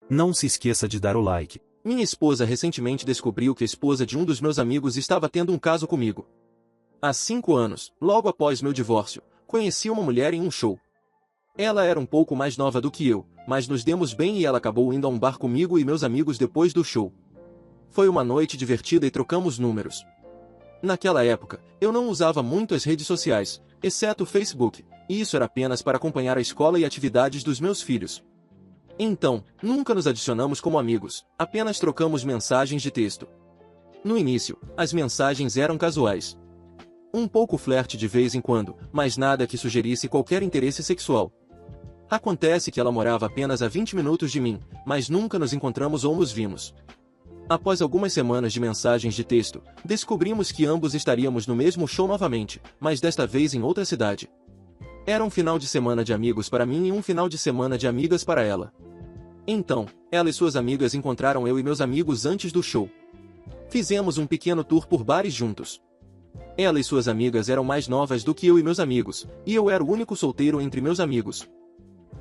Não se esqueça de dar o like. Minha esposa recentemente descobriu que a esposa de um dos meus amigos estava tendo um caso comigo. Há 5 anos, logo após meu divórcio, conheci uma mulher em um show. Ela era um pouco mais nova do que eu, mas nos demos bem e ela acabou indo a um bar comigo e meus amigos depois do show. Foi uma noite divertida e trocamos números. Naquela época, eu não usava muito as redes sociais, exceto o Facebook, e isso era apenas para acompanhar a escola e atividades dos meus filhos. Então, nunca nos adicionamos como amigos, apenas trocamos mensagens de texto. No início, as mensagens eram casuais. Um pouco flerte de vez em quando, mas nada que sugerisse qualquer interesse sexual. Acontece que ela morava apenas a 20 minutos de mim, mas nunca nos encontramos ou nos vimos. Após algumas semanas de mensagens de texto, descobrimos que ambos estaríamos no mesmo show novamente, mas desta vez em outra cidade. Era um final de semana de amigos para mim e um final de semana de amigas para ela. Então, ela e suas amigas encontraram eu e meus amigos antes do show. Fizemos um pequeno tour por bares juntos. Ela e suas amigas eram mais novas do que eu e meus amigos, e eu era o único solteiro entre meus amigos.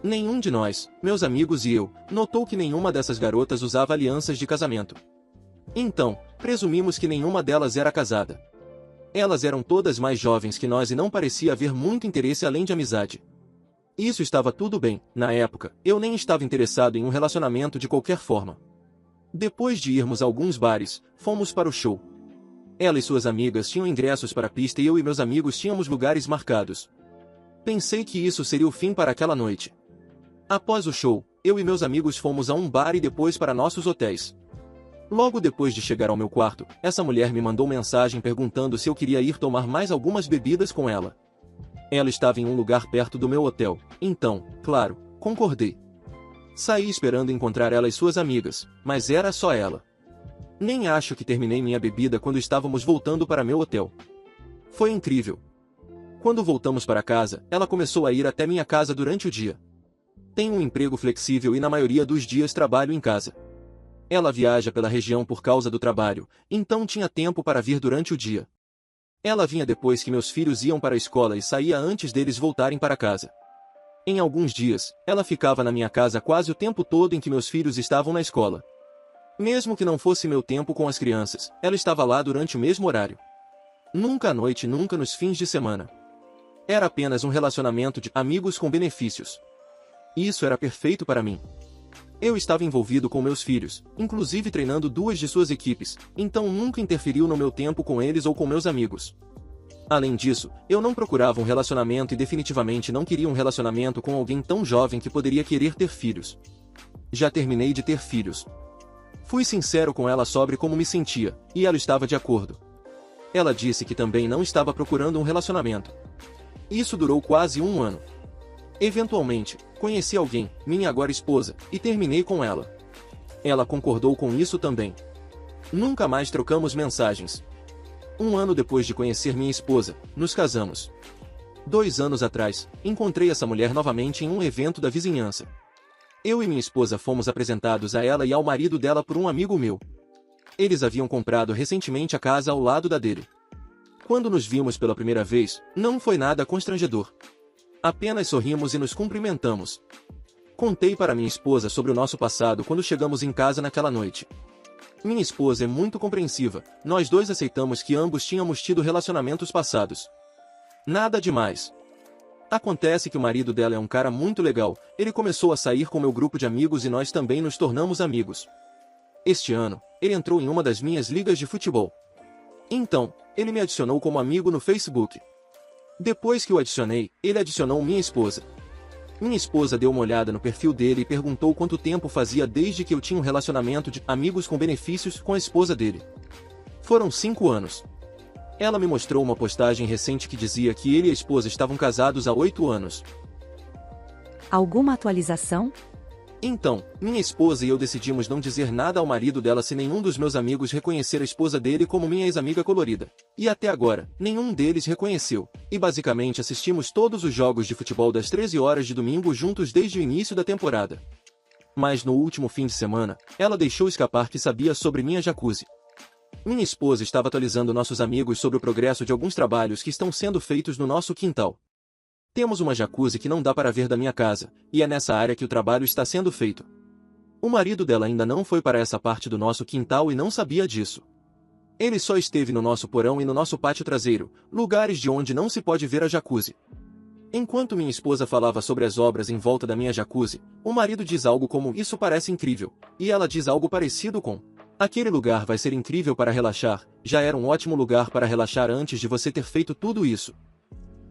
Nenhum de nós, meus amigos e eu, notou que nenhuma dessas garotas usava alianças de casamento. Então, presumimos que nenhuma delas era casada. Elas eram todas mais jovens que nós e não parecia haver muito interesse além de amizade. Isso estava tudo bem, na época, eu nem estava interessado em um relacionamento de qualquer forma. Depois de irmos a alguns bares, fomos para o show. Ela e suas amigas tinham ingressos para a pista e eu e meus amigos tínhamos lugares marcados. Pensei que isso seria o fim para aquela noite. Após o show, eu e meus amigos fomos a um bar e depois para nossos hotéis. Logo depois de chegar ao meu quarto, essa mulher me mandou mensagem perguntando se eu queria ir tomar mais algumas bebidas com ela. Ela estava em um lugar perto do meu hotel, então, claro, concordei. Saí esperando encontrar ela e suas amigas, mas era só ela. Nem acho que terminei minha bebida quando estávamos voltando para meu hotel. Foi incrível. Quando voltamos para casa, ela começou a ir até minha casa durante o dia. Tenho um emprego flexível e na maioria dos dias trabalho em casa. Ela viaja pela região por causa do trabalho, então tinha tempo para vir durante o dia. Ela vinha depois que meus filhos iam para a escola e saía antes deles voltarem para casa. Em alguns dias, ela ficava na minha casa quase o tempo todo em que meus filhos estavam na escola. Mesmo que não fosse meu tempo com as crianças, ela estava lá durante o mesmo horário. Nunca à noite, nunca nos fins de semana. Era apenas um relacionamento de amigos com benefícios. Isso era perfeito para mim. Eu estava envolvido com meus filhos, inclusive treinando 2 de suas equipes, então nunca interferiu no meu tempo com eles ou com meus amigos. Além disso, eu não procurava um relacionamento e definitivamente não queria um relacionamento com alguém tão jovem que poderia querer ter filhos. Já terminei de ter filhos. Fui sincero com ela sobre como me sentia, e ela estava de acordo. Ela disse que também não estava procurando um relacionamento. Isso durou quase 1 ano. Eventualmente, conheci alguém, minha agora esposa, e terminei com ela. Ela concordou com isso também. Nunca mais trocamos mensagens. 1 ano depois de conhecer minha esposa, nos casamos. 2 anos atrás, encontrei essa mulher novamente em um evento da vizinhança. Eu e minha esposa fomos apresentados a ela e ao marido dela por um amigo meu. Eles haviam comprado recentemente a casa ao lado da dele. Quando nos vimos pela primeira vez, não foi nada constrangedor. Apenas sorrimos e nos cumprimentamos. Contei para minha esposa sobre o nosso passado quando chegamos em casa naquela noite. Minha esposa é muito compreensiva, nós dois aceitamos que ambos tínhamos tido relacionamentos passados. Nada demais. Acontece que o marido dela é um cara muito legal, ele começou a sair com meu grupo de amigos e nós também nos tornamos amigos. Este ano, ele entrou em uma das minhas ligas de futebol. Então, ele me adicionou como amigo no Facebook. Depois que o adicionei, ele adicionou minha esposa. Minha esposa deu uma olhada no perfil dele e perguntou quanto tempo fazia desde que eu tinha um relacionamento de amigos com benefícios com a esposa dele. Foram 5 anos. Ela me mostrou uma postagem recente que dizia que ele e a esposa estavam casados há 8 anos. Alguma atualização? Então, minha esposa e eu decidimos não dizer nada ao marido dela se nenhum dos meus amigos reconhecer a esposa dele como minha ex-amiga colorida. E até agora, nenhum deles reconheceu. E basicamente assistimos todos os jogos de futebol das 13 horas de domingo juntos desde o início da temporada. Mas no último fim de semana, ela deixou escapar que sabia sobre minha jacuzzi. Minha esposa estava atualizando nossos amigos sobre o progresso de alguns trabalhos que estão sendo feitos no nosso quintal. Temos uma jacuzzi que não dá para ver da minha casa, e é nessa área que o trabalho está sendo feito. O marido dela ainda não foi para essa parte do nosso quintal e não sabia disso. Ele só esteve no nosso porão e no nosso pátio traseiro, lugares de onde não se pode ver a jacuzzi. Enquanto minha esposa falava sobre as obras em volta da minha jacuzzi, o marido diz algo como "isso parece incrível", e ela diz algo parecido com "aquele lugar vai ser incrível para relaxar, já era um ótimo lugar para relaxar antes de você ter feito tudo isso".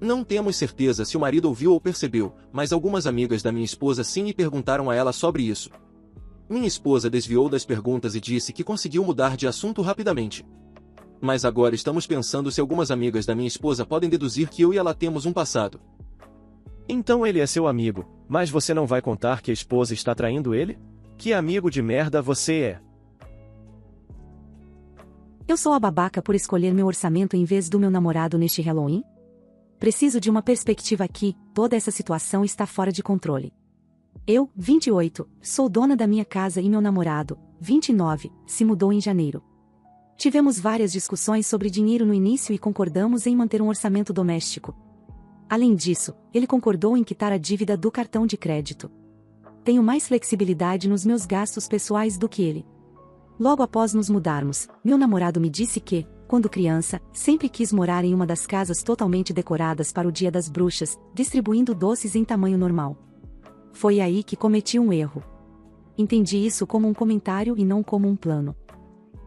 Não temos certeza se o marido ouviu ou percebeu, mas algumas amigas da minha esposa sim e perguntaram a ela sobre isso. Minha esposa desviou das perguntas e disse que conseguiu mudar de assunto rapidamente. Mas agora estamos pensando se algumas amigas da minha esposa podem deduzir que eu e ela temos um passado. Então ele é seu amigo, mas você não vai contar que a esposa está traindo ele? Que amigo de merda você é? Eu sou a babaca por escolher meu orçamento em vez do meu namorado neste Halloween? Preciso de uma perspectiva aqui, toda essa situação está fora de controle. Eu, 28, sou dona da minha casa e meu namorado, 29, se mudou em janeiro. Tivemos várias discussões sobre dinheiro no início e concordamos em manter um orçamento doméstico. Além disso, ele concordou em quitar a dívida do cartão de crédito. Tenho mais flexibilidade nos meus gastos pessoais do que ele. Logo após nos mudarmos, meu namorado me disse que, quando criança, sempre quis morar em uma das casas totalmente decoradas para o Dia das Bruxas, distribuindo doces em tamanho normal. Foi aí que cometi um erro. Entendi isso como um comentário e não como um plano.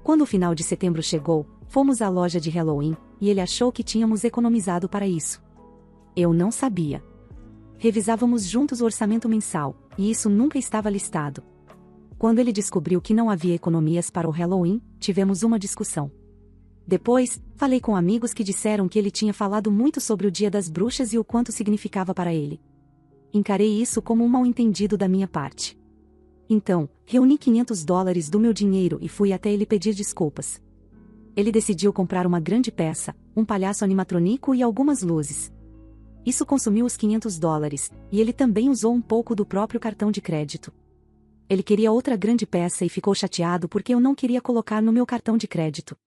Quando o final de setembro chegou, fomos à loja de Halloween, e ele achou que tínhamos economizado para isso. Eu não sabia. Revisávamos juntos o orçamento mensal, e isso nunca estava listado. Quando ele descobriu que não havia economias para o Halloween, tivemos uma discussão. Depois, falei com amigos que disseram que ele tinha falado muito sobre o Dia das Bruxas e o quanto significava para ele. Encarei isso como um mal-entendido da minha parte. Então, reuni $500 do meu dinheiro e fui até ele pedir desculpas. Ele decidiu comprar uma grande peça, um palhaço animatrônico e algumas luzes. Isso consumiu os $500, e ele também usou um pouco do próprio cartão de crédito. Ele queria outra grande peça e ficou chateado porque eu não queria colocar no meu cartão de crédito.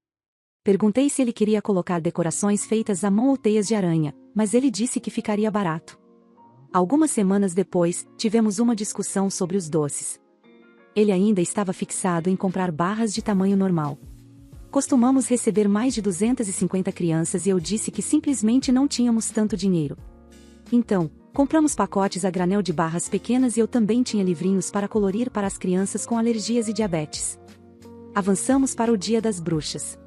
Perguntei se ele queria colocar decorações feitas à mão ou teias de aranha, mas ele disse que ficaria barato. Algumas semanas depois, tivemos uma discussão sobre os doces. Ele ainda estava fixado em comprar barras de tamanho normal. Costumamos receber mais de 250 crianças e eu disse que simplesmente não tínhamos tanto dinheiro. Então, compramos pacotes a granel de barras pequenas e eu também tinha livrinhos para colorir para as crianças com alergias e diabetes. Avançamos para o Dia das Bruxas.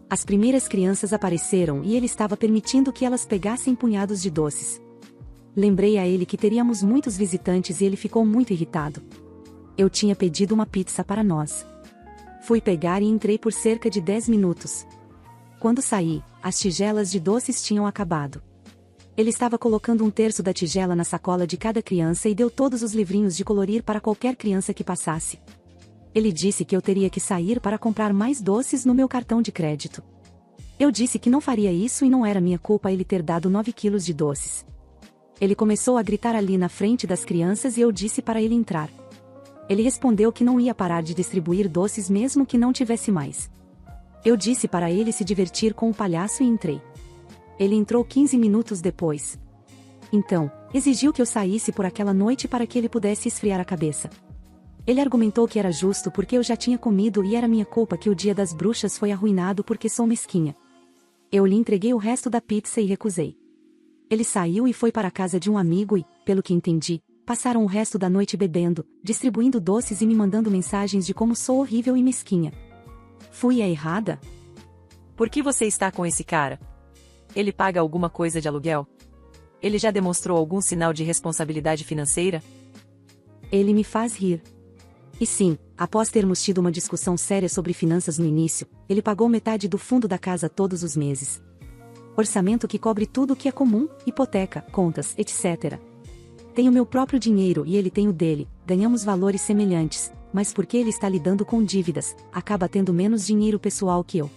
As primeiras crianças apareceram e ele estava permitindo que elas pegassem punhados de doces. Lembrei a ele que teríamos muitos visitantes e ele ficou muito irritado. Eu tinha pedido uma pizza para nós. Fui pegar e entrei por cerca de 10 minutos. Quando saí, as tigelas de doces tinham acabado. Ele estava colocando um terço da tigela na sacola de cada criança e deu todos os livrinhos de colorir para qualquer criança que passasse. Ele disse que eu teria que sair para comprar mais doces no meu cartão de crédito. Eu disse que não faria isso e não era minha culpa ele ter dado 9 quilos de doces. Ele começou a gritar ali na frente das crianças e eu disse para ele entrar. Ele respondeu que não ia parar de distribuir doces mesmo que não tivesse mais. Eu disse para ele se divertir com o palhaço e entrei. Ele entrou 15 minutos depois. Então, exigiu que eu saísse por aquela noite para que ele pudesse esfriar a cabeça. Ele argumentou que era justo porque eu já tinha comido e era minha culpa que o Dia das Bruxas foi arruinado porque sou mesquinha. Eu lhe entreguei o resto da pizza e recusei. Ele saiu e foi para a casa de um amigo e, pelo que entendi, passaram o resto da noite bebendo, distribuindo doces e me mandando mensagens de como sou horrível e mesquinha. Fui a errada? Por que você está com esse cara? Ele paga alguma coisa de aluguel? Ele já demonstrou algum sinal de responsabilidade financeira? Ele me faz rir. E sim, após termos tido uma discussão séria sobre finanças no início, ele pagou metade do fundo da casa todos os meses. Orçamento que cobre tudo o que é comum, hipoteca, contas, etc. Tenho meu próprio dinheiro e ele tem o dele, ganhamos valores semelhantes, mas porque ele está lidando com dívidas, acaba tendo menos dinheiro pessoal que eu.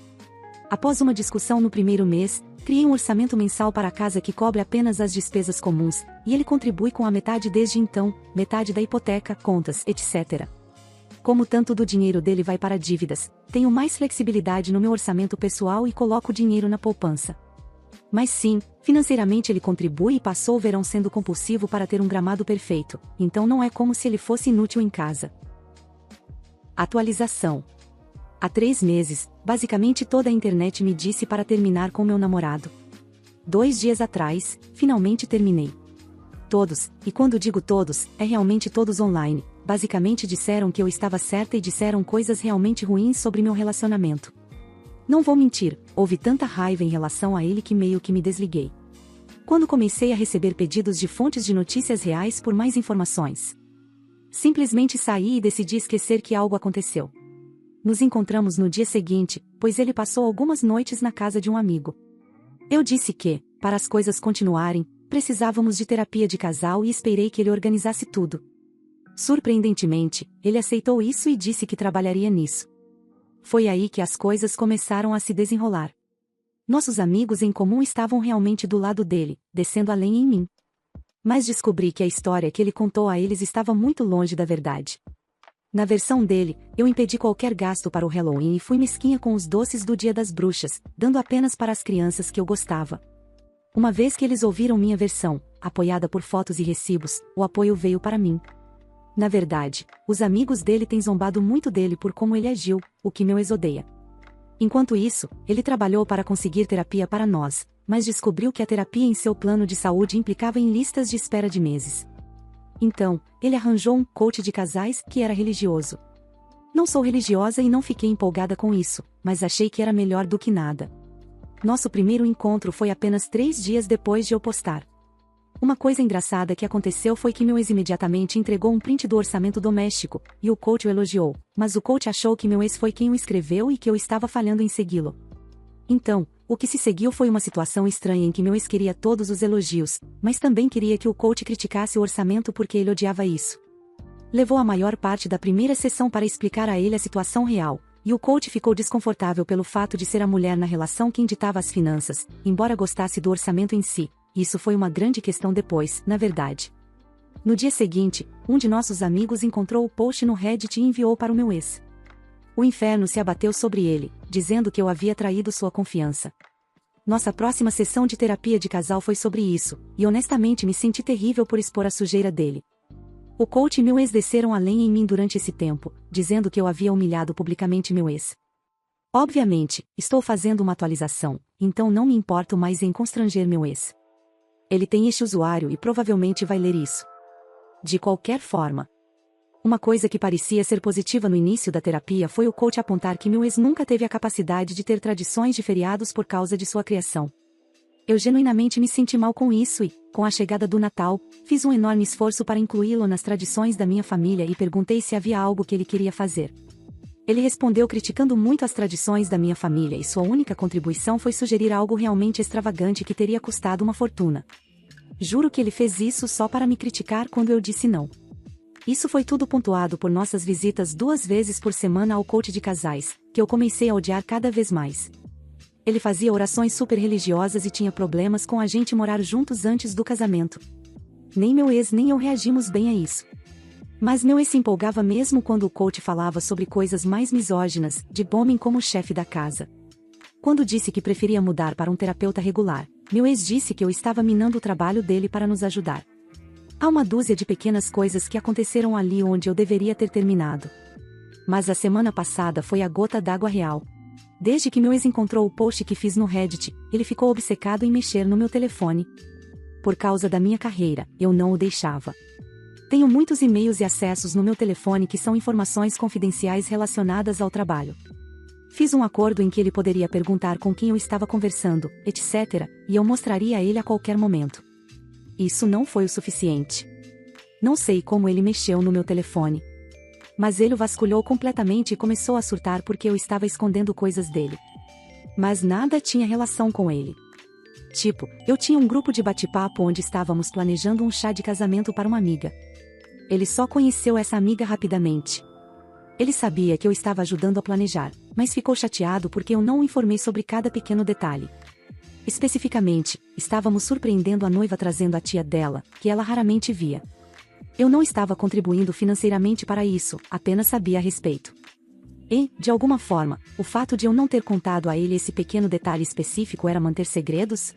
Após uma discussão no primeiro mês, criei um orçamento mensal para a casa que cobre apenas as despesas comuns, e ele contribui com a metade desde então, metade da hipoteca, contas, etc. Como tanto do dinheiro dele vai para dívidas, tenho mais flexibilidade no meu orçamento pessoal e coloco o dinheiro na poupança. Mas sim, financeiramente ele contribui e passou o verão sendo compulsivo para ter um gramado perfeito, então não é como se ele fosse inútil em casa. Atualização. Há 3 meses, basicamente toda a internet me disse para terminar com meu namorado. 2 dias atrás, finalmente terminei. Todos, e quando digo todos, é realmente todos online, basicamente disseram que eu estava certa e disseram coisas realmente ruins sobre meu relacionamento. Não vou mentir, houve tanta raiva em relação a ele que meio que me desliguei. Quando comecei a receber pedidos de fontes de notícias reais por mais informações. Simplesmente saí e decidi esquecer que algo aconteceu. Nos encontramos no dia seguinte, pois ele passou algumas noites na casa de um amigo. Eu disse que, para as coisas continuarem, precisávamos de terapia de casal e esperei que ele organizasse tudo. Surpreendentemente, ele aceitou isso e disse que trabalharia nisso. Foi aí que as coisas começaram a se desenrolar. Nossos amigos em comum estavam realmente do lado dele, descendo a lenha em mim. Mas descobri que a história que ele contou a eles estava muito longe da verdade. Na versão dele, eu impedi qualquer gasto para o Halloween e fui mesquinha com os doces do Dia das Bruxas, dando apenas para as crianças que eu gostava. Uma vez que eles ouviram minha versão, apoiada por fotos e recibos, o apoio veio para mim. Na verdade, os amigos dele têm zombado muito dele por como ele agiu, o que meu ex odeia. Enquanto isso, ele trabalhou para conseguir terapia para nós, mas descobriu que a terapia em seu plano de saúde implicava em listas de espera de meses. Então, ele arranjou um coach de casais que era religioso. Não sou religiosa e não fiquei empolgada com isso, mas achei que era melhor do que nada. Nosso primeiro encontro foi apenas 3 dias depois de eu postar. Uma coisa engraçada que aconteceu foi que meu ex imediatamente entregou um print do orçamento doméstico, e o coach o elogiou, mas o coach achou que meu ex foi quem o escreveu e que eu estava falhando em segui-lo. Então, o que se seguiu foi uma situação estranha em que meu ex queria todos os elogios, mas também queria que o coach criticasse o orçamento porque ele odiava isso. Levou a maior parte da primeira sessão para explicar a ele a situação real, e o coach ficou desconfortável pelo fato de ser a mulher na relação quem ditava as finanças, embora gostasse do orçamento em si. Isso foi uma grande questão depois, na verdade. No dia seguinte, um de nossos amigos encontrou o post no Reddit e enviou para o meu ex. O inferno se abateu sobre ele, dizendo que eu havia traído sua confiança. Nossa próxima sessão de terapia de casal foi sobre isso, e honestamente me senti terrível por expor a sujeira dele. O coach e meu ex desceram a lenha em mim durante esse tempo, dizendo que eu havia humilhado publicamente meu ex. Obviamente, estou fazendo uma atualização, então não me importo mais em constranger meu ex. Ele tem este usuário e provavelmente vai ler isso. De qualquer forma. Uma coisa que parecia ser positiva no início da terapia foi o coach apontar que meu ex nunca teve a capacidade de ter tradições de feriados por causa de sua criação. Eu genuinamente me senti mal com isso e, com a chegada do Natal, fiz um enorme esforço para incluí-lo nas tradições da minha família e perguntei se havia algo que ele queria fazer. Ele respondeu criticando muito as tradições da minha família e sua única contribuição foi sugerir algo realmente extravagante que teria custado uma fortuna. Juro que ele fez isso só para me criticar quando eu disse não. Isso foi tudo pontuado por nossas visitas 2 vezes por semana ao coach de casais, que eu comecei a odiar cada vez mais. Ele fazia orações super religiosas e tinha problemas com a gente morar juntos antes do casamento. Nem meu ex nem eu reagimos bem a isso. Mas meu ex se empolgava mesmo quando o coach falava sobre coisas mais misóginas, de homem como chefe da casa. Quando disse que preferia mudar para um terapeuta regular, meu ex disse que eu estava minando o trabalho dele para nos ajudar. Há uma dúzia de pequenas coisas que aconteceram ali onde eu deveria ter terminado. Mas a semana passada foi a gota d'água real. Desde que meu ex encontrou o post que fiz no Reddit, ele ficou obcecado em mexer no meu telefone. Por causa da minha carreira, eu não o deixava. Tenho muitos e-mails e acessos no meu telefone que são informações confidenciais relacionadas ao trabalho. Fiz um acordo em que ele poderia perguntar com quem eu estava conversando, etc., e eu mostraria a ele a qualquer momento. Isso não foi o suficiente. Não sei como ele mexeu no meu telefone. Mas ele o vasculhou completamente e começou a surtar porque eu estava escondendo coisas dele. Mas nada tinha relação com ele. Tipo, eu tinha um grupo de bate-papo onde estávamos planejando um chá de casamento para uma amiga. Ele só conheceu essa amiga rapidamente. Ele sabia que eu estava ajudando a planejar, mas ficou chateado porque eu não o informei sobre cada pequeno detalhe. Especificamente, estávamos surpreendendo a noiva trazendo a tia dela, que ela raramente via. Eu não estava contribuindo financeiramente para isso, apenas sabia a respeito. E, de alguma forma, o fato de eu não ter contado a ele esse pequeno detalhe específico era manter segredos?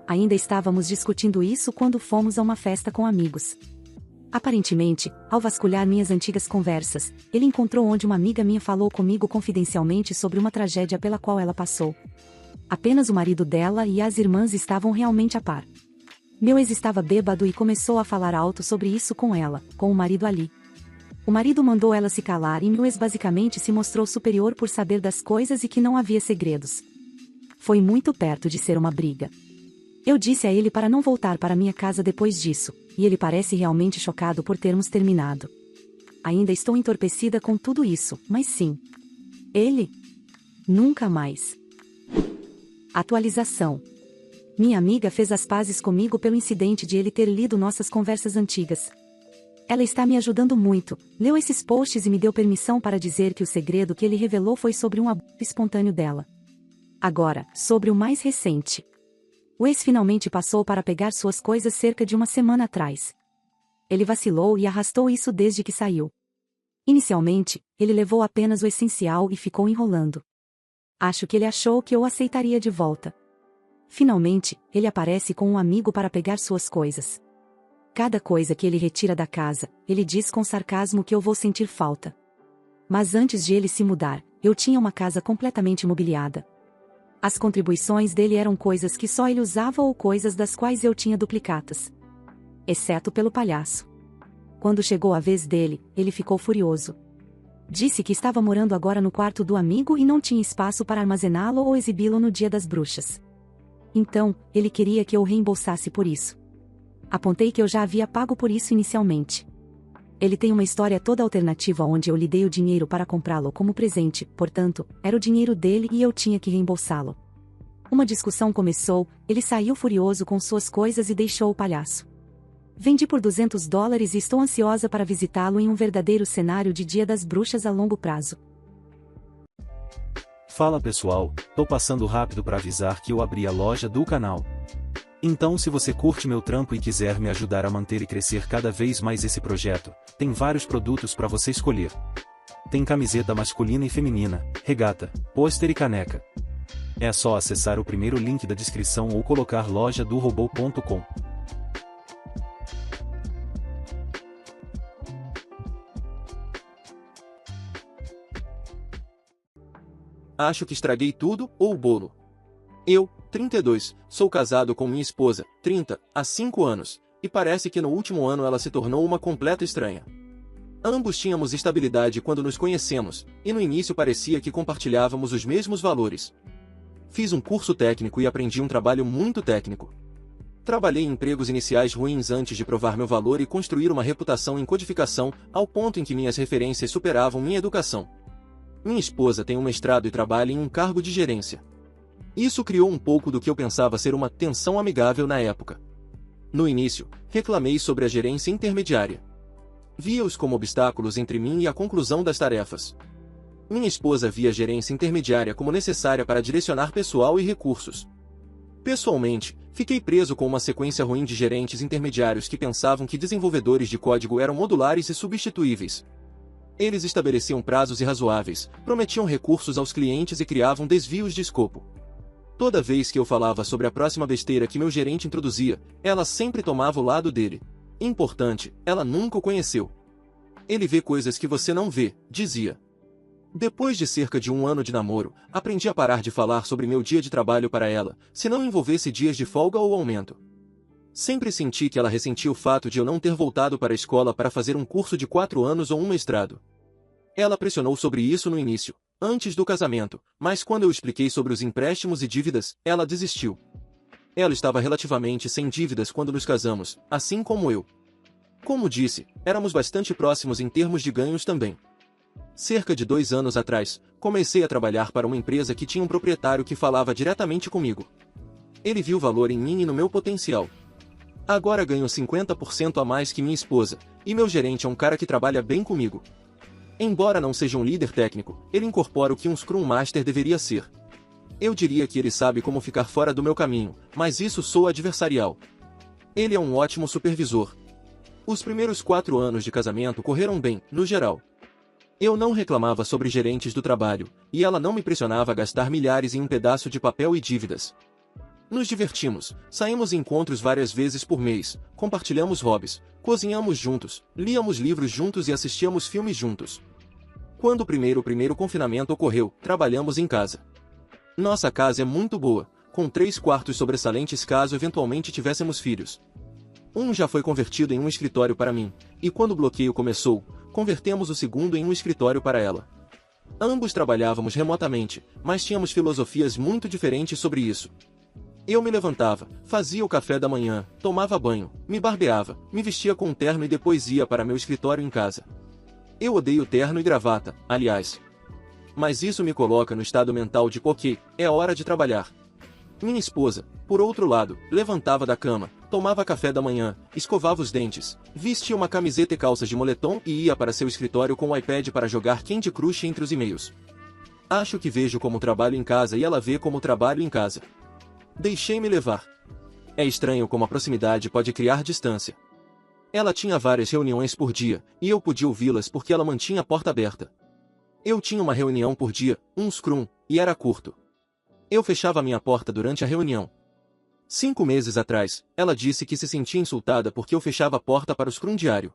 Ainda estávamos discutindo isso quando fomos a uma festa com amigos. Aparentemente, ao vasculhar minhas antigas conversas, ele encontrou onde uma amiga minha falou comigo confidencialmente sobre uma tragédia pela qual ela passou. Apenas o marido dela e as irmãs estavam realmente a par. Meu ex estava bêbado e começou a falar alto sobre isso com ela, com o marido ali. O marido mandou ela se calar e meu ex basicamente se mostrou superior por saber das coisas e que não havia segredos. Foi muito perto de ser uma briga. Eu disse a ele para não voltar para minha casa depois disso, e ele parece realmente chocado por termos terminado. Ainda estou entorpecida com tudo isso, mas sim. Ele? Nunca mais. Atualização. Minha amiga fez as pazes comigo pelo incidente de ele ter lido nossas conversas antigas. Ela está me ajudando muito, leu esses posts e me deu permissão para dizer que o segredo que ele revelou foi sobre um abuso espontâneo dela. Agora, sobre o mais recente. O ex finalmente passou para pegar suas coisas cerca de uma semana atrás. Ele vacilou e arrastou isso desde que saiu. Inicialmente, ele levou apenas o essencial e ficou enrolando. Acho que ele achou que eu aceitaria de volta. Finalmente, ele aparece com um amigo para pegar suas coisas. Cada coisa que ele retira da casa, ele diz com sarcasmo que eu vou sentir falta. Mas antes de ele se mudar, eu tinha uma casa completamente mobiliada. As contribuições dele eram coisas que só ele usava ou coisas das quais eu tinha duplicatas. Exceto pelo palhaço. Quando chegou a vez dele, ele ficou furioso. Disse que estava morando agora no quarto do amigo e não tinha espaço para armazená-lo ou exibi-lo no Dia das Bruxas. Então, ele queria que eu reembolsasse por isso. Apontei que eu já havia pago por isso inicialmente. Ele tem uma história toda alternativa onde eu lhe dei o dinheiro para comprá-lo como presente, portanto, era o dinheiro dele e eu tinha que reembolsá-lo. Uma discussão começou, ele saiu furioso com suas coisas e deixou o palhaço. Vendi por $200 e estou ansiosa para visitá-lo em um verdadeiro cenário de Dia das Bruxas a longo prazo. Fala pessoal, tô passando rápido para avisar que eu abri a loja do canal. Então se você curte meu trampo e quiser me ajudar a manter e crescer cada vez mais esse projeto, tem vários produtos para você escolher. Tem camiseta masculina e feminina, regata, pôster e caneca. É só acessar o primeiro link da descrição ou colocar lojadorobô.com. Acho que estraguei tudo ou o bolo. Eu, 32, sou casado com minha esposa, 30, há 5 anos, e parece que no último ano ela se tornou uma completa estranha. Ambos tínhamos estabilidade quando nos conhecemos, e no início parecia que compartilhávamos os mesmos valores. Fiz um curso técnico e aprendi um trabalho muito técnico. Trabalhei em empregos iniciais ruins antes de provar meu valor e construir uma reputação em codificação, ao ponto em que minhas referências superavam minha educação. Minha esposa tem um mestrado e trabalha em um cargo de gerência. Isso criou um pouco do que eu pensava ser uma tensão amigável na época. No início, reclamei sobre a gerência intermediária. Via-os como obstáculos entre mim e a conclusão das tarefas. Minha esposa via a gerência intermediária como necessária para direcionar pessoal e recursos. Pessoalmente, fiquei preso com uma sequência ruim de gerentes intermediários que pensavam que desenvolvedores de código eram modulares e substituíveis. Eles estabeleciam prazos irrazoáveis, prometiam recursos aos clientes e criavam desvios de escopo. Toda vez que eu falava sobre a próxima besteira que meu gerente introduzia, ela sempre tomava o lado dele. Importante, ela nunca o conheceu. Ele vê coisas que você não vê, dizia. Depois de cerca de 1 ano de namoro, aprendi a parar de falar sobre meu dia de trabalho para ela, se não envolvesse dias de folga ou aumento. Sempre senti que ela ressentia o fato de eu não ter voltado para a escola para fazer um curso de 4 anos ou um mestrado. Ela pressionou sobre isso no início, antes do casamento, mas quando eu expliquei sobre os empréstimos e dívidas, ela desistiu. Ela estava relativamente sem dívidas quando nos casamos, assim como eu. Como disse, éramos bastante próximos em termos de ganhos também. Cerca de 2 anos atrás, comecei a trabalhar para uma empresa que tinha um proprietário que falava diretamente comigo. Ele viu valor em mim e no meu potencial. Agora ganho 50% a mais que minha esposa, e meu gerente é um cara que trabalha bem comigo. Embora não seja um líder técnico, ele incorpora o que um Scrum Master deveria ser. Eu diria que ele sabe como ficar fora do meu caminho, mas isso soa adversarial. Ele é um ótimo supervisor. Os primeiros 4 anos de casamento correram bem, no geral. Eu não reclamava sobre gerentes do trabalho, e ela não me pressionava a gastar milhares em um pedaço de papel e dívidas. Nos divertimos, saímos em encontros várias vezes por mês, compartilhamos hobbies, cozinhamos juntos, líamos livros juntos e assistíamos filmes juntos. Quando o primeiro confinamento ocorreu, trabalhamos em casa. Nossa casa é muito boa, com 3 quartos sobressalentes caso eventualmente tivéssemos filhos. Um já foi convertido em um escritório para mim, e quando o bloqueio começou, convertemos o segundo em um escritório para ela. Ambos trabalhávamos remotamente, mas tínhamos filosofias muito diferentes sobre isso. Eu me levantava, fazia o café da manhã, tomava banho, me barbeava, me vestia com um terno e depois ia para meu escritório em casa. Eu odeio terno e gravata, aliás. Mas isso me coloca no estado mental de ok, é hora de trabalhar. Minha esposa, por outro lado, levantava da cama, tomava café da manhã, escovava os dentes, vestia uma camiseta e calças de moletom e ia para seu escritório com o iPad para jogar Candy Crush entre os e-mails. Acho que vejo como trabalho em casa e ela vê como trabalho em casa. Deixei-me levar. É estranho como a proximidade pode criar distância. Ela tinha várias reuniões por dia, e eu podia ouvi-las porque ela mantinha a porta aberta. Eu tinha uma reunião por dia, um scrum, e era curto. Eu fechava minha porta durante a reunião. 5 meses atrás, ela disse que se sentia insultada porque eu fechava a porta para o scrum diário.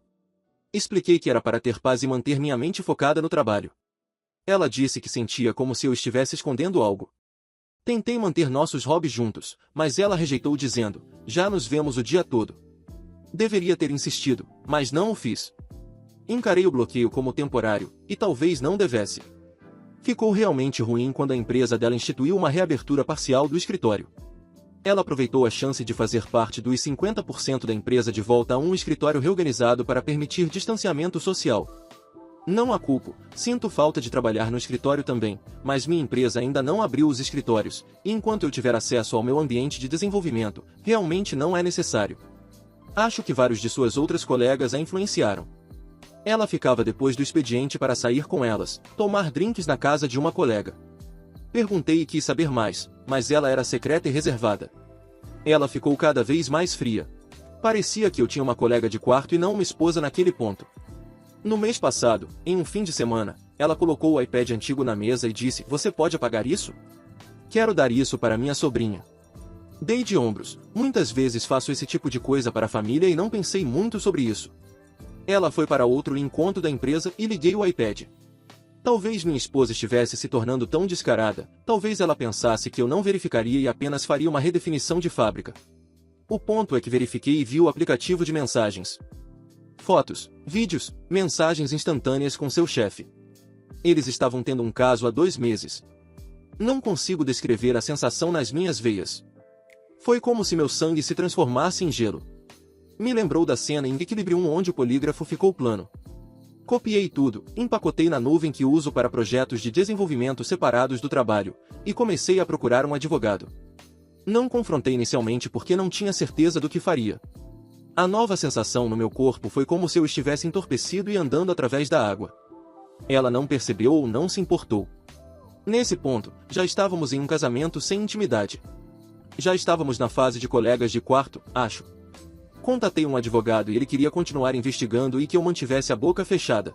Expliquei que era para ter paz e manter minha mente focada no trabalho. Ela disse que sentia como se eu estivesse escondendo algo. Tentei manter nossos hobbies juntos, mas ela rejeitou dizendo, já nos vemos o dia todo. Deveria ter insistido, mas não o fiz. Encarei o bloqueio como temporário, e talvez não devesse. Ficou realmente ruim quando a empresa dela instituiu uma reabertura parcial do escritório. Ela aproveitou a chance de fazer parte dos 50% da empresa de volta a um escritório reorganizado para permitir distanciamento social. Não a culpo, sinto falta de trabalhar no escritório também, mas minha empresa ainda não abriu os escritórios, e enquanto eu tiver acesso ao meu ambiente de desenvolvimento, realmente não é necessário. Acho que vários de suas outras colegas a influenciaram. Ela ficava depois do expediente para sair com elas, tomar drinks na casa de uma colega. Perguntei e quis saber mais, mas ela era secreta e reservada. Ela ficou cada vez mais fria. Parecia que eu tinha uma colega de quarto e não uma esposa naquele ponto. No mês passado, em um fim de semana, ela colocou o iPad antigo na mesa e disse, você pode apagar isso? Quero dar isso para minha sobrinha. Dei de ombros, muitas vezes faço esse tipo de coisa para a família e não pensei muito sobre isso. Ela foi para outro encontro da empresa e liguei o iPad. Talvez minha esposa estivesse se tornando tão descarada, talvez ela pensasse que eu não verificaria e apenas faria uma redefinição de fábrica. O ponto é que verifiquei e vi o aplicativo de mensagens. Fotos, vídeos, mensagens instantâneas com seu chefe. Eles estavam tendo um caso há 2 meses. Não consigo descrever a sensação nas minhas veias. Foi como se meu sangue se transformasse em gelo. Me lembrou da cena em Equilibrium onde o polígrafo ficou plano. Copiei tudo, empacotei na nuvem que uso para projetos de desenvolvimento separados do trabalho, e comecei a procurar um advogado. Não confrontei inicialmente porque não tinha certeza do que faria. A nova sensação no meu corpo foi como se eu estivesse entorpecido e andando através da água. Ela não percebeu ou não se importou. Nesse ponto, já estávamos em um casamento sem intimidade. Já estávamos na fase de colegas de quarto, acho. Contatei um advogado e ele queria continuar investigando e que eu mantivesse a boca fechada.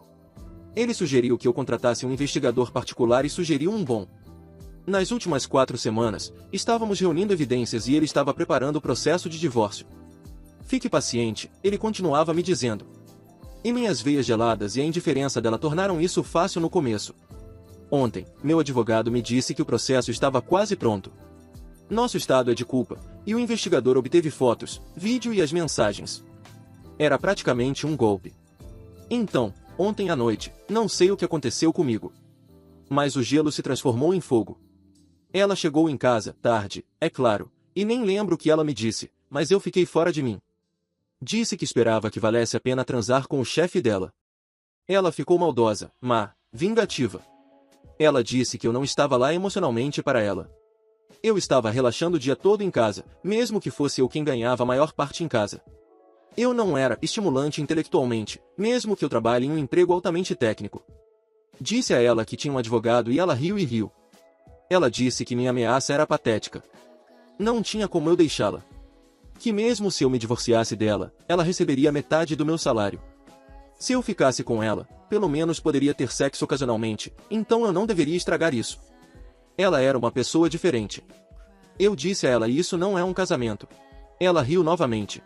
Ele sugeriu que eu contratasse um investigador particular e sugeriu um bom. Nas últimas 4 semanas, estávamos reunindo evidências e ele estava preparando o processo de divórcio. Fique paciente, ele continuava me dizendo. E minhas veias geladas e a indiferença dela tornaram isso fácil no começo. Ontem, meu advogado me disse que o processo estava quase pronto. Nosso estado é de culpa, e o investigador obteve fotos, vídeo e as mensagens. Era praticamente um golpe. Então, ontem à noite, não sei o que aconteceu comigo. Mas o gelo se transformou em fogo. Ela chegou em casa, tarde, é claro, e nem lembro o que ela me disse, mas eu fiquei fora de mim. Disse que esperava que valesse a pena transar com o chefe dela. Ela ficou maldosa, má, vingativa. Ela disse que eu não estava lá emocionalmente para ela. Eu estava relaxando o dia todo em casa, mesmo que fosse eu quem ganhava a maior parte em casa. Eu não era estimulante intelectualmente, mesmo que eu trabalhe em um emprego altamente técnico. Disse a ela que tinha um advogado e ela riu e riu. Ela disse que minha ameaça era patética. Não tinha como eu deixá-la. Que mesmo se eu me divorciasse dela, ela receberia metade do meu salário. Se eu ficasse com ela, pelo menos poderia ter sexo ocasionalmente, então eu não deveria estragar isso. Ela era uma pessoa diferente. Eu disse a ela: isso não é um casamento. Ela riu novamente.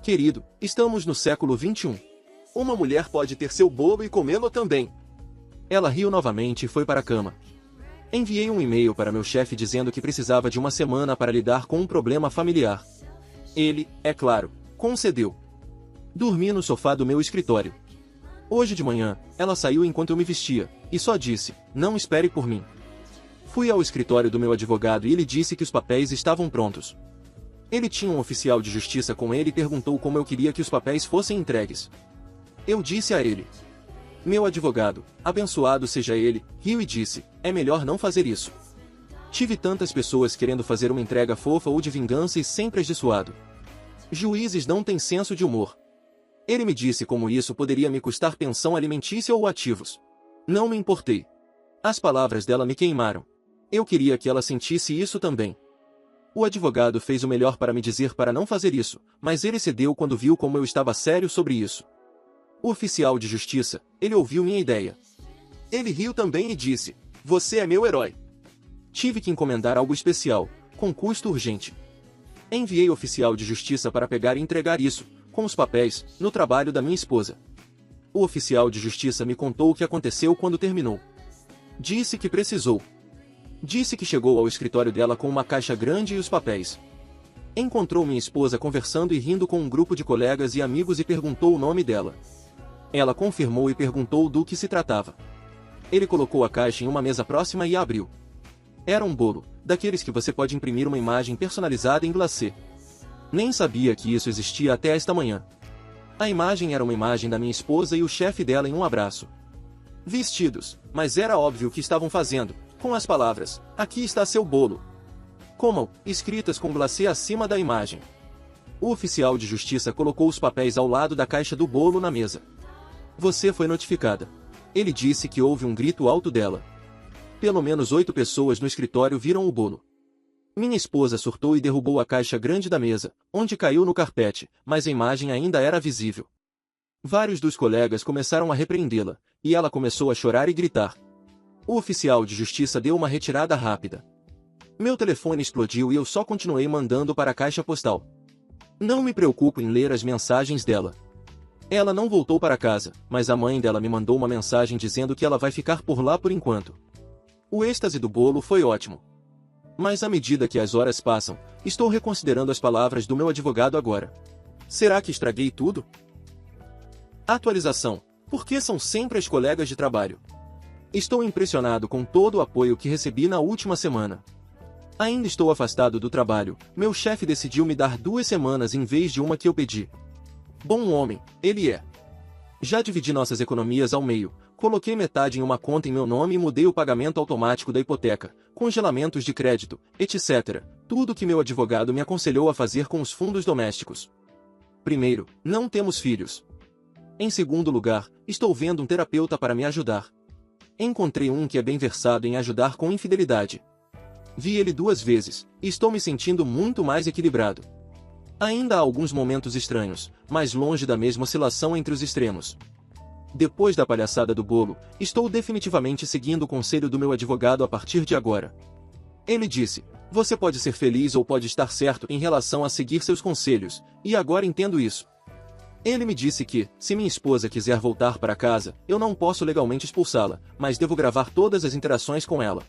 Querido, estamos no século XXI. Uma mulher pode ter seu bolo e comê-lo também. Ela riu novamente e foi para a cama. Enviei um e-mail para meu chefe dizendo que precisava de uma semana para lidar com um problema familiar. Ele, é claro, concedeu. Dormi no sofá do meu escritório. Hoje de manhã, ela saiu enquanto eu me vestia, e só disse: não espere por mim. Fui ao escritório do meu advogado e ele disse que os papéis estavam prontos. Ele tinha um oficial de justiça com ele e perguntou como eu queria que os papéis fossem entregues. Eu disse a ele. Meu advogado, abençoado seja ele, riu e disse: é melhor não fazer isso. Tive tantas pessoas querendo fazer uma entrega fofa ou de vingança e sempre dissuado. Juízes não têm senso de humor. Ele me disse como isso poderia me custar pensão alimentícia ou ativos. Não me importei. As palavras dela me queimaram. Eu queria que ela sentisse isso também. O advogado fez o melhor para me dizer para não fazer isso, mas ele cedeu quando viu como eu estava sério sobre isso. O oficial de justiça, ele ouviu minha ideia. Ele riu também e disse: você é meu herói. Tive que encomendar algo especial, com custo urgente. Enviei o oficial de justiça para pegar e entregar isso, com os papéis, no trabalho da minha esposa. O oficial de justiça me contou o que aconteceu quando terminou. Disse que precisou. Disse que chegou ao escritório dela com uma caixa grande e os papéis. Encontrou minha esposa conversando e rindo com um grupo de colegas e amigos e perguntou o nome dela. Ela confirmou e perguntou do que se tratava. Ele colocou a caixa em uma mesa próxima e a abriu. Era um bolo, daqueles que você pode imprimir uma imagem personalizada em glacê. Nem sabia que isso existia até esta manhã. A imagem era uma imagem da minha esposa e o chefe dela em um abraço. Vestidos, mas era óbvio o que estavam fazendo, com as palavras: aqui está seu bolo. Comam, escritas com glacê acima da imagem. O oficial de justiça colocou os papéis ao lado da caixa do bolo na mesa. Você foi notificada. Ele disse que houve um grito alto dela. Pelo menos 8 pessoas no escritório viram o bolo. Minha esposa surtou e derrubou a caixa grande da mesa, onde caiu no carpete, mas a imagem ainda era visível. Vários dos colegas começaram a repreendê-la, e ela começou a chorar e gritar. O oficial de justiça deu uma retirada rápida. Meu telefone explodiu e eu só continuei mandando para a caixa postal. Não me preocupo em ler as mensagens dela. Ela não voltou para casa, mas a mãe dela me mandou uma mensagem dizendo que ela vai ficar por lá por enquanto. O êxtase do bolo foi ótimo. Mas à medida que as horas passam, estou reconsiderando as palavras do meu advogado agora. Será que estraguei tudo? Atualização. Por que são sempre as colegas de trabalho? Estou impressionado com todo o apoio que recebi na última semana. Ainda estou afastado do trabalho, meu chefe decidiu me dar 2 semanas em vez de uma que eu pedi. Bom homem, ele é. Já dividi nossas economias ao meio, coloquei metade em uma conta em meu nome e mudei o pagamento automático da hipoteca, congelamentos de crédito, etc. Tudo que meu advogado me aconselhou a fazer com os fundos domésticos. Primeiro, não temos filhos. Em segundo lugar, estou vendo um terapeuta para me ajudar. Encontrei um que é bem versado em ajudar com infidelidade. Vi ele 2 vezes, e estou me sentindo muito mais equilibrado. Ainda há alguns momentos estranhos, mas longe da mesma oscilação entre os extremos. Depois da palhaçada do bolo, estou definitivamente seguindo o conselho do meu advogado a partir de agora. Ele disse: você pode ser feliz ou pode estar certo em relação a seguir seus conselhos, e agora entendo isso. Ele me disse que, se minha esposa quiser voltar para casa, eu não posso legalmente expulsá-la, mas devo gravar todas as interações com ela.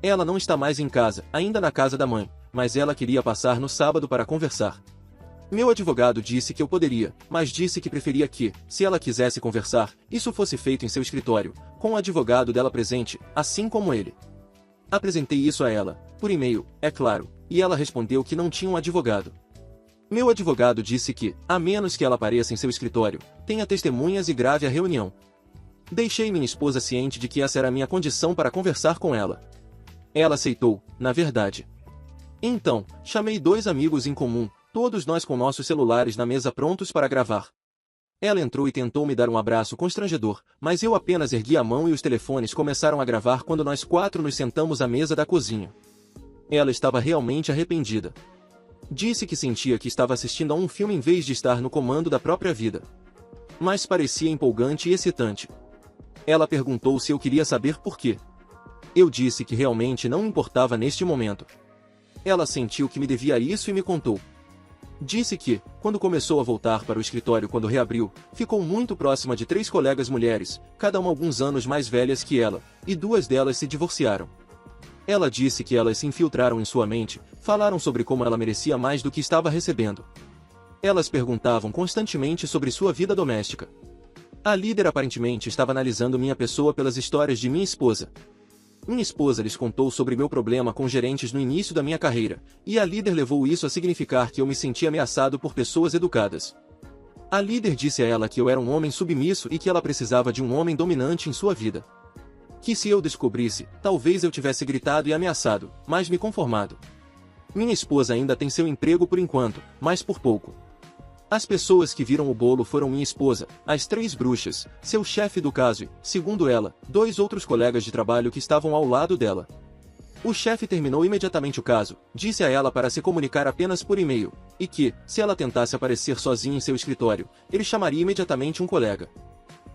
Ela não está mais em casa, ainda na casa da mãe, mas ela queria passar no sábado para conversar. Meu advogado disse que eu poderia, mas disse que preferia que, se ela quisesse conversar, isso fosse feito em seu escritório, com o advogado dela presente, assim como ele. Apresentei isso a ela, por e-mail, é claro, e ela respondeu que não tinha um advogado. Meu advogado disse que, a menos que ela apareça em seu escritório, tenha testemunhas e grave a reunião. Deixei minha esposa ciente de que essa era a minha condição para conversar com ela. Ela aceitou, na verdade. Então, chamei 2 amigos em comum, todos nós com nossos celulares na mesa prontos para gravar. Ela entrou e tentou me dar um abraço constrangedor, mas eu apenas ergui a mão e os telefones começaram a gravar quando nós 4 nos sentamos à mesa da cozinha. Ela estava realmente arrependida. Disse que sentia que estava assistindo a um filme em vez de estar no comando da própria vida. Mas parecia empolgante e excitante. Ela perguntou se eu queria saber por quê. Eu disse que realmente não importava neste momento. Ela sentiu que me devia isso e me contou. Disse que, quando começou a voltar para o escritório quando reabriu, ficou muito próxima de 3 colegas mulheres, cada uma alguns anos mais velhas que ela, e 2 delas se divorciaram. Ela disse que elas se infiltraram em sua mente, falaram sobre como ela merecia mais do que estava recebendo. Elas perguntavam constantemente sobre sua vida doméstica. A líder aparentemente estava analisando minha pessoa pelas histórias de minha esposa. Minha esposa lhes contou sobre meu problema com gerentes no início da minha carreira, e a líder levou isso a significar que eu me sentia ameaçado por pessoas educadas. A líder disse a ela que eu era um homem submisso e que ela precisava de um homem dominante em sua vida. Que se eu descobrisse, talvez eu tivesse gritado e ameaçado, mas me conformado. Minha esposa ainda tem seu emprego por enquanto, mas por pouco. As pessoas que viram o bolo foram minha esposa, as 3 bruxas, seu chefe do caso e, segundo ela, 2 outros colegas de trabalho que estavam ao lado dela. O chefe terminou imediatamente o caso, disse a ela para se comunicar apenas por e-mail, e que, se ela tentasse aparecer sozinha em seu escritório, ele chamaria imediatamente um colega.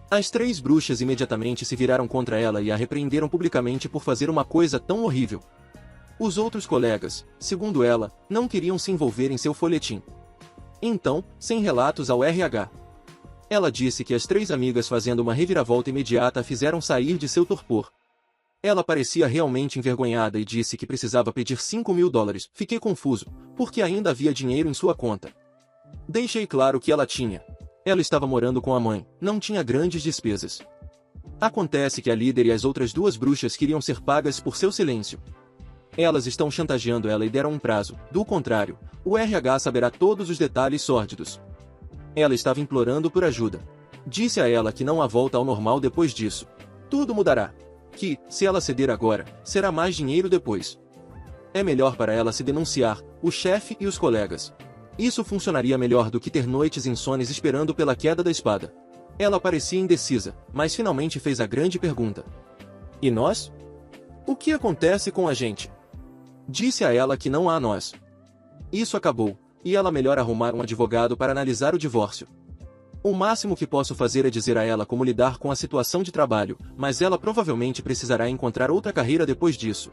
As 3 bruxas imediatamente se viraram contra ela e a repreenderam publicamente por fazer uma coisa tão horrível. Os outros colegas, segundo ela, não queriam se envolver em seu folhetim. Então, sem relatos ao RH. Ela disse que as 3 amigas fazendo uma reviravolta imediata a fizeram sair de seu torpor. Ela parecia realmente envergonhada e disse que precisava pedir $5.000. Fiquei confuso, porque ainda havia dinheiro em sua conta. Deixei claro que ela tinha. Ela estava morando com a mãe, não tinha grandes despesas. Acontece que a líder e as outras 2 bruxas queriam ser pagas por seu silêncio. Elas estão chantageando ela e deram um prazo, do contrário, o RH saberá todos os detalhes sórdidos. Ela estava implorando por ajuda. Disse a ela que não há volta ao normal depois disso. Tudo mudará. Que, se ela ceder agora, será mais dinheiro depois. É melhor para ela se denunciar, o chefe e os colegas. Isso funcionaria melhor do que ter noites insones esperando pela queda da espada. Ela parecia indecisa, mas finalmente fez a grande pergunta. E nós? O que acontece com a gente? Disse a ela que não há nós. Isso acabou, e ela melhor arrumar um advogado para analisar o divórcio. O máximo que posso fazer é dizer a ela como lidar com a situação de trabalho, mas ela provavelmente precisará encontrar outra carreira depois disso.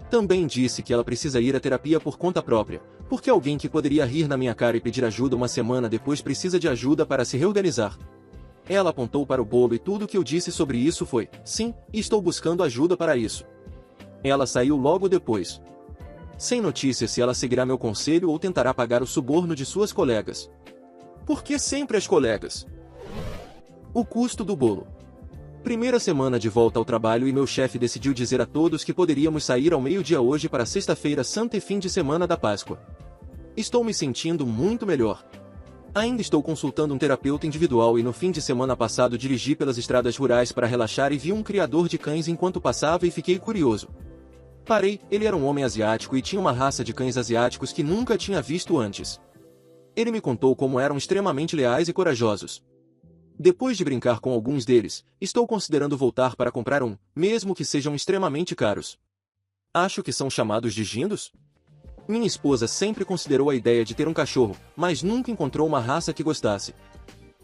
Também disse que ela precisa ir à terapia por conta própria, porque alguém que poderia rir na minha cara e pedir ajuda uma semana depois precisa de ajuda para se reorganizar. Ela apontou para o bolo e tudo o que eu disse sobre isso foi, sim, estou buscando ajuda para isso. Ela saiu logo depois. Sem notícias se ela seguirá meu conselho ou tentará pagar o suborno de suas colegas. Por que sempre as colegas? O custo do bolo. Primeira semana de volta ao trabalho e meu chefe decidiu dizer a todos que poderíamos sair ao meio-dia hoje para sexta-feira santa e fim de semana da Páscoa. Estou me sentindo muito melhor. Ainda estou consultando um terapeuta individual e no fim de semana passado dirigi pelas estradas rurais para relaxar e vi um criador de cães enquanto passava e fiquei curioso. Parei, ele era um homem asiático e tinha uma raça de cães asiáticos que nunca tinha visto antes. Ele me contou como eram extremamente leais e corajosos. Depois de brincar com alguns deles, estou considerando voltar para comprar um, mesmo que sejam extremamente caros. Acho que são chamados de gindos? Minha esposa sempre considerou a ideia de ter um cachorro, mas nunca encontrou uma raça que gostasse.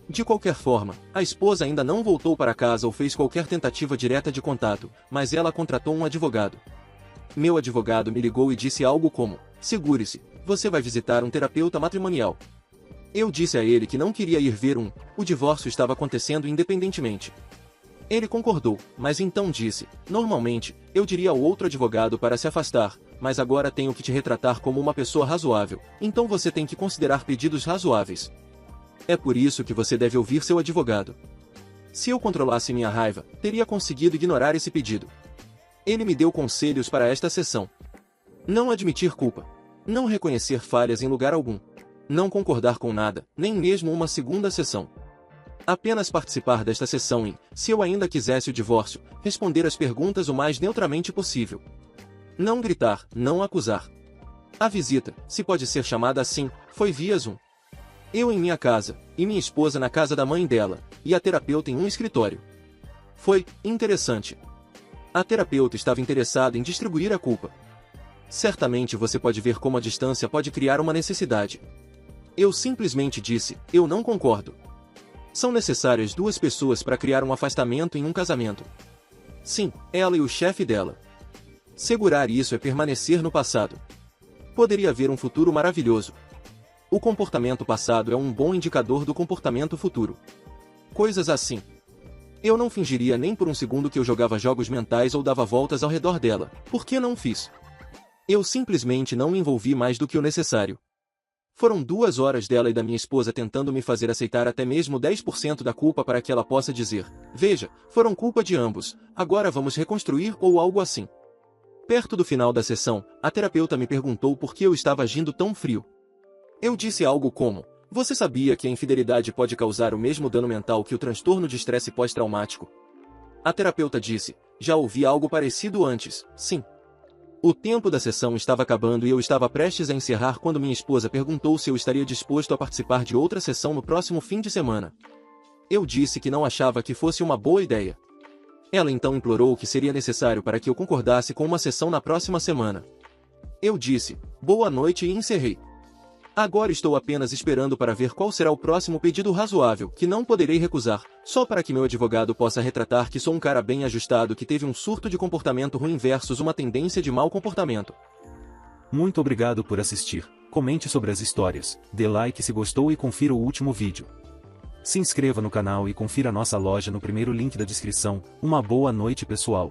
De qualquer forma, a esposa ainda não voltou para casa ou fez qualquer tentativa direta de contato, mas ela contratou um advogado. Meu advogado me ligou e disse algo como, segure-se, você vai visitar um terapeuta matrimonial. Eu disse a ele que não queria ir ver um, o divórcio estava acontecendo independentemente. Ele concordou, mas então disse, normalmente, eu diria ao outro advogado para se afastar, mas agora tenho que te retratar como uma pessoa razoável, então você tem que considerar pedidos razoáveis. É por isso que você deve ouvir seu advogado. Se eu controlasse minha raiva, teria conseguido ignorar esse pedido. Ele me deu conselhos para esta sessão. Não admitir culpa. Não reconhecer falhas em lugar algum. Não concordar com nada, nem mesmo uma segunda sessão. Apenas participar desta sessão e, se eu ainda quisesse o divórcio, responder as perguntas o mais neutramente possível. Não gritar, não acusar. A visita, se pode ser chamada assim, foi via Zoom. Eu em minha casa, e minha esposa na casa da mãe dela, e a terapeuta em um escritório. Foi interessante. A terapeuta estava interessada em distribuir a culpa. Certamente você pode ver como a distância pode criar uma necessidade. Eu simplesmente disse, eu não concordo. São necessárias 2 pessoas para criar um afastamento em um casamento. Sim, ela e o chefe dela. Segurar isso é permanecer no passado. poderia haver um futuro maravilhoso. O comportamento passado é um bom indicador do comportamento futuro. Coisas assim. Eu não fingiria nem por um segundo que eu jogava jogos mentais ou dava voltas ao redor dela. Por que não fiz? Eu simplesmente não me envolvi mais do que o necessário. Foram 2 horas dela e da minha esposa tentando me fazer aceitar até mesmo 10% da culpa para que ela possa dizer: veja, foram culpa de ambos, agora vamos reconstruir ou algo assim. Perto do final da sessão, a terapeuta me perguntou por que eu estava agindo tão frio. Eu disse algo como: você sabia que a infidelidade pode causar o mesmo dano mental que o transtorno de estresse pós-traumático? A terapeuta disse: já ouvi algo parecido antes, sim. O tempo da sessão estava acabando e eu estava prestes a encerrar quando minha esposa perguntou se eu estaria disposto a participar de outra sessão no próximo fim de semana. Eu disse que não achava que fosse uma boa ideia. Ela então implorou o que seria necessário para que eu concordasse com uma sessão na próxima semana. Eu disse: boa noite e encerrei. Agora estou apenas esperando para ver qual será o próximo pedido razoável, que não poderei recusar, só para que meu advogado possa retratar que sou um cara bem ajustado que teve um surto de comportamento ruim versus uma tendência de mau comportamento. Muito obrigado por assistir. Comente sobre as histórias, dê like se gostou e confira o último vídeo. Se inscreva no canal e confira nossa loja no primeiro link da descrição. Uma boa noite, pessoal.